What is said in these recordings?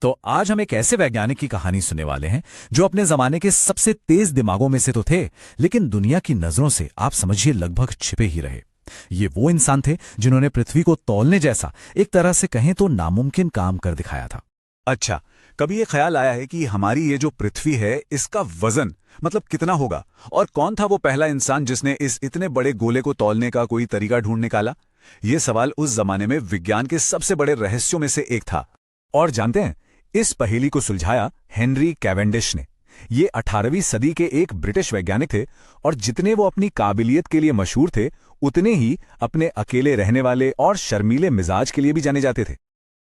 तो आज हम एक ऐसे वैज्ञानिक की कहानी सुनने वाले हैं जो अपने जमाने के सबसे तेज दिमागों में से तो थे, लेकिन दुनिया की नजरों से आप समझिए लगभग छिपे ही रहे। ये वो इंसान थे जिन्होंने पृथ्वी को तौलने जैसा एक तरह से कहें तो नामुमकिन काम कर दिखाया था। अच्छा, कभी ये ख्याल आया है कि हमारी ये जो पृथ्वी है इसका वजन मतलब कितना होगा, और कौन था वो पहला इंसान जिसने इस इतने बड़े गोले को तौलने का कोई तरीका ढूंढ निकाला? ये सवाल उस जमाने में विज्ञान के सबसे बड़े रहस्यों में से एक था। और जानते हैं, इस पहेली को सुलझाया हेनरी कैवेंडिश ने। ये 18वीं सदी के एक ब्रिटिश वैज्ञानिक थे, और जितने वो अपनी काबिलियत के लिए मशहूर थे, उतने ही अपने अकेले रहने वाले और शर्मीले मिजाज के लिए भी जाने जाते थे।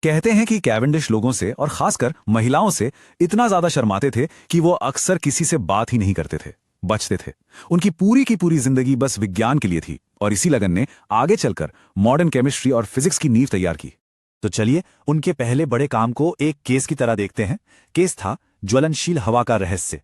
कहते हैं कि कैवेंडिश लोगों से और खासकर महिलाओं से इतना ज्यादा शर्माते थे कि वो अक्सर किसी से बात ही नहीं करते थे, बचते थे। उनकी की पूरी जिंदगी बस विज्ञान के लिए थी, और इसी लगन ने आगे चलकर मॉडर्न केमिस्ट्री और फिजिक्स की नींव तैयार की। तो चलिए उनके पहले बड़े काम को एक केस की तरह देखते हैं। केस था ज्वलनशील हवा का रहस्य।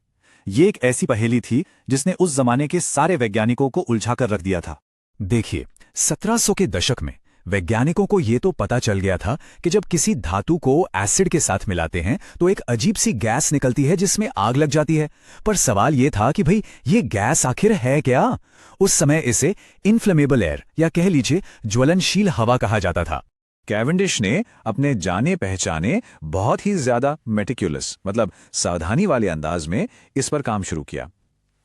ये एक ऐसी पहेली थी जिसने उस जमाने के सारे वैज्ञानिकों को उलझा कर रख दिया था। देखिए, 1700 के दशक में वैज्ञानिकों को ये तो पता चल गया था कि जब किसी धातु को एसिड के साथ मिलाते हैं तो एक अजीब सी गैस निकलती है जिसमें आग लग जाती है। पर सवाल ये था कि भाई ये गैस आखिर है क्या? उस समय इसे इनफ्लेमेबल एयर या कह लीजिए ज्वलनशील हवा कहा जाता था। कैवेंडिश ने अपने जाने पहचाने बहुत ही ज्यादा मेटिक्युलस मतलब सावधानी वाले अंदाज में इस पर काम शुरू किया।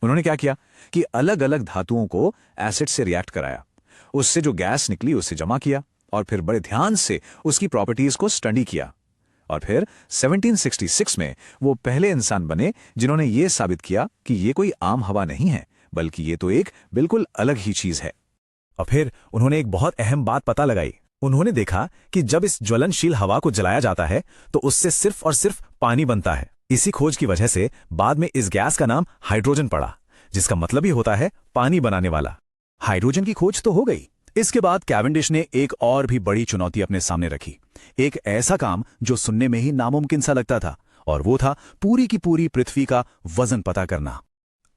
उन्होंने क्या किया कि अलग अलग धातुओं को एसिड से रिएक्ट कराया, उससे जो गैस निकली उसे जमा किया, और फिर बड़े ध्यान से उसकी प्रॉपर्टीज को स्टडी किया। और फिर 1766 में वो पहले इंसान बने जिन्होंने ये साबित किया कि ये कोई आम हवा नहीं है, बल्कि ये तो एक बिल्कुल अलग ही चीज है। और फिर उन्होंने एक बहुत अहम बात पता लगाई। उन्होंने देखा कि जब इस ज्वलनशील हवा को जलाया जाता है तो उससे सिर्फ और सिर्फ पानी बनता है। इसी खोज की वजह से बाद में इस गैस का नाम हाइड्रोजन पड़ा, जिसका मतलब ही होता है पानी बनाने वाला। हाइड्रोजन की खोज तो हो गई। इसके बाद कैवेंडिश ने एक और भी बड़ी चुनौती अपने सामने रखी, एक ऐसा काम जो सुनने में ही नामुमकिन सा लगता था, और वो था पूरी की पूरी पृथ्वी का वजन पता करना।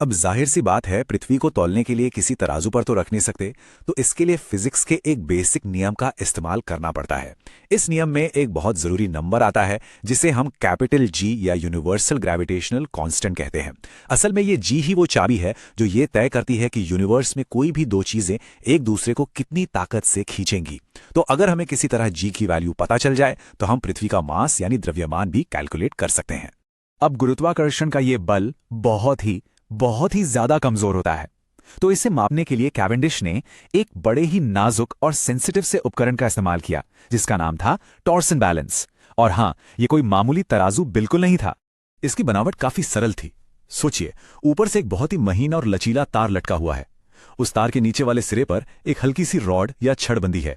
अब जाहिर सी बात है, पृथ्वी को तौलने के लिए किसी तराजू पर तो रख नहीं सकते, तो इसके लिए फिजिक्स के एक बेसिक नियम का इस्तेमाल करना पड़ता है। इस नियम में एक बहुत जरूरी नंबर आता है जिसे हम कैपिटल जी या यूनिवर्सल ग्रेविटेशनल कांस्टेंट कहते हैं। असल में ये जी ही वो चाबी है जो ये तय करती है कि यूनिवर्स में कोई भी दो चीजें एक दूसरे को कितनी ताकत से खींचेंगी। तो अगर हमें किसी तरह जी की वैल्यू पता चल जाए तो हम पृथ्वी का मास यानी द्रव्यमान भी कैलकुलेट कर सकते हैं। अब गुरुत्वाकर्षण का ये बल बहुत ही ज्यादा कमजोर होता है, तो इसे मापने के लिए कैवेंडिश ने एक बड़े ही नाजुक और सेंसिटिव से उपकरण का इस्तेमाल किया जिसका नाम था टॉर्सन बैलेंस। और हां, ये कोई मामूली तराजू बिल्कुल नहीं था। इसकी बनावट काफी सरल थी। सोचिए, ऊपर से एक बहुत ही महीन और लचीला तार लटका हुआ है। उस तार के नीचे वाले सिरे पर एक हल्की सी रॉड या छड़ बंधी है,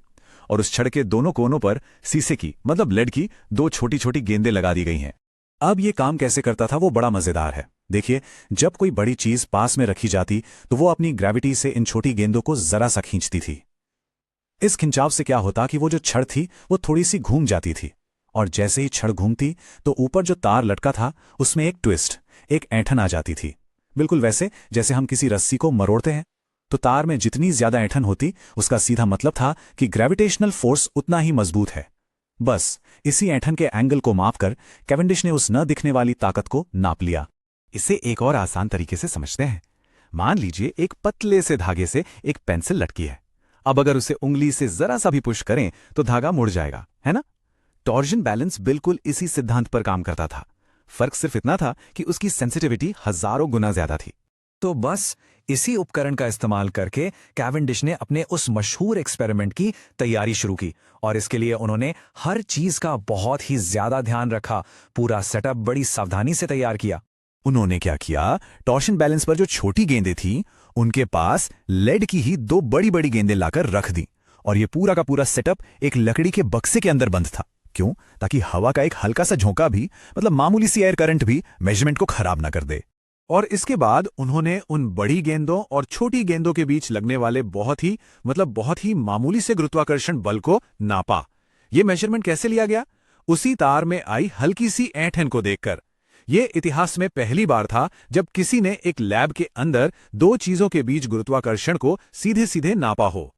और उस छड़ के दोनों कोनों पर शीशे की मतलब लेड की दो छोटी छोटी गेंदें लगा दी गई हैं। अब ये काम कैसे करता था वो बड़ा मजेदार है। देखिए, जब कोई बड़ी चीज पास में रखी जाती तो वो अपनी ग्रेविटी से इन छोटी गेंदों को जरा सा खींचती थी। इस खिंचाव से क्या होता कि वो जो छड़ थी वो थोड़ी सी घूम जाती थी, और जैसे ही छड़ घूमती तो ऊपर जो तार लटका था उसमें एक ट्विस्ट, एक ऐंठन आ जाती थी। बिल्कुल वैसे जैसे हम किसी रस्सी को मरोड़ते हैं। तो तार में जितनी ज्यादा ऐंठन होती उसका सीधा मतलब था कि ग्रेविटेशनल फोर्स उतना ही मजबूत है। बस इसी ऐंठन के एंगल को मापकर कैवेंडिश ने उस न दिखने वाली ताकत को नाप लिया। इसे एक और आसान तरीके से समझते हैं। मान लीजिए एक पतले से धागे से एक पेंसिल लटकी है। अब अगर उसे उंगली से जरा सा भी पुश करें तो धागा मुड़ जाएगा, है ना? टॉर्जन बैलेंस बिल्कुल इसी सिद्धांत पर काम करता था। फर्क सिर्फ इतना था कि उसकी सेंसिटिविटी हजारों गुना ज्यादा थी। तो बस इसी उपकरण का इस्तेमाल करके कैवेंडिश ने अपने उस मशहूर एक्सपेरिमेंट की तैयारी शुरू की, और इसके लिए उन्होंने हर चीज का बहुत ही ज्यादा ध्यान रखा। पूरा सेटअप बड़ी सावधानी से तैयार किया। उन्होंने क्या किया, टॉर्शन बैलेंस पर जो छोटी गेंदें थीं उनके पास लेड की ही दो बड़ी बड़ी गेंदें लाकर रख दी, और ये पूरा का पूरा सेटअप एक लकड़ी के बक्से के अंदर बंद था। क्यों? ताकि हवा का एक हल्का सा झोंका भी मतलब मामूली सी एयर करंट भी मेजरमेंट को खराब ना कर दे। और इसके बाद उन्होंने उन बड़ी गेंदों और छोटी गेंदों के बीच लगने वाले बहुत ही मामूली से गुरुत्वाकर्षण बल को नापा। ये मेजरमेंट कैसे लिया गया? उसी तार में आई हल्की सी ऐंठन को देखकर। ये इतिहास में पहली बार था जब किसी ने एक लैब के अंदर दो चीजों के बीच गुरुत्वाकर्षण को सीधे सीधे नापा हो।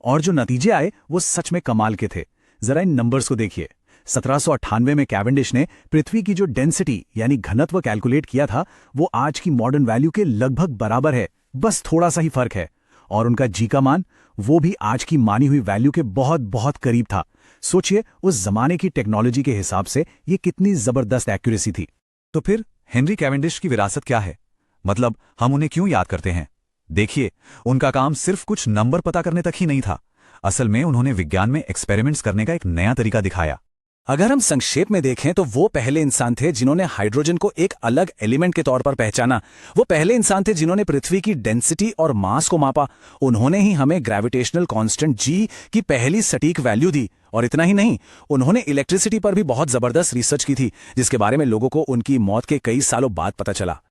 और जो नतीजे आए वो सच में कमाल के थे। जरा इन नंबर्स को देखिए। 1798 में कैवेंडिश ने पृथ्वी की जो डेंसिटी यानी घनत्व कैलकुलेट किया था वो आज की मॉडर्न वैल्यू के लगभग बराबर है, बस थोड़ा सा ही फर्क है। और उनका जी का मान वो भी आज की मानी हुई वैल्यू के बहुत बहुत करीब था। सोचिए उस जमाने की टेक्नोलॉजी के हिसाब से ये कितनी जबरदस्त एक्यूरेसी थी। तो फिर हेनरी कैवेंडिश की विरासत क्या है? मतलब हम उन्हें क्यों याद करते हैं? देखिए, उनका काम सिर्फ कुछ नंबर पता करने तक ही नहीं था। असल में उन्होंने विज्ञान में एक्सपेरिमेंट्स करने का एक नया तरीका दिखाया। अगर हम संक्षेप में देखें तो वो पहले इंसान थे जिन्होंने हाइड्रोजन को एक अलग एलिमेंट के तौर पर पहचाना। वो पहले इंसान थे जिन्होंने पृथ्वी की डेंसिटी और मास को मापा। उन्होंने ही हमें ग्रेविटेशनल कांस्टेंट जी की पहली सटीक वैल्यू दी। और इतना ही नहीं, उन्होंने इलेक्ट्रिसिटी पर भी बहुत जबरदस्त रिसर्च की थी, जिसके बारे में लोगों को उनकी मौत के कई सालों बाद पता चला।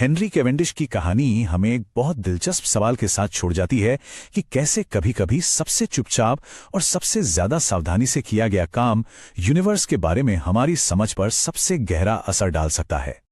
हेनरी कैवेंडिश की कहानी हमें एक बहुत दिलचस्प सवाल के साथ छोड़ जाती है कि कैसे कभी-कभी सबसे चुपचाप और सबसे ज्यादा सावधानी से किया गया काम यूनिवर्स के बारे में हमारी समझ पर सबसे गहरा असर डाल सकता है।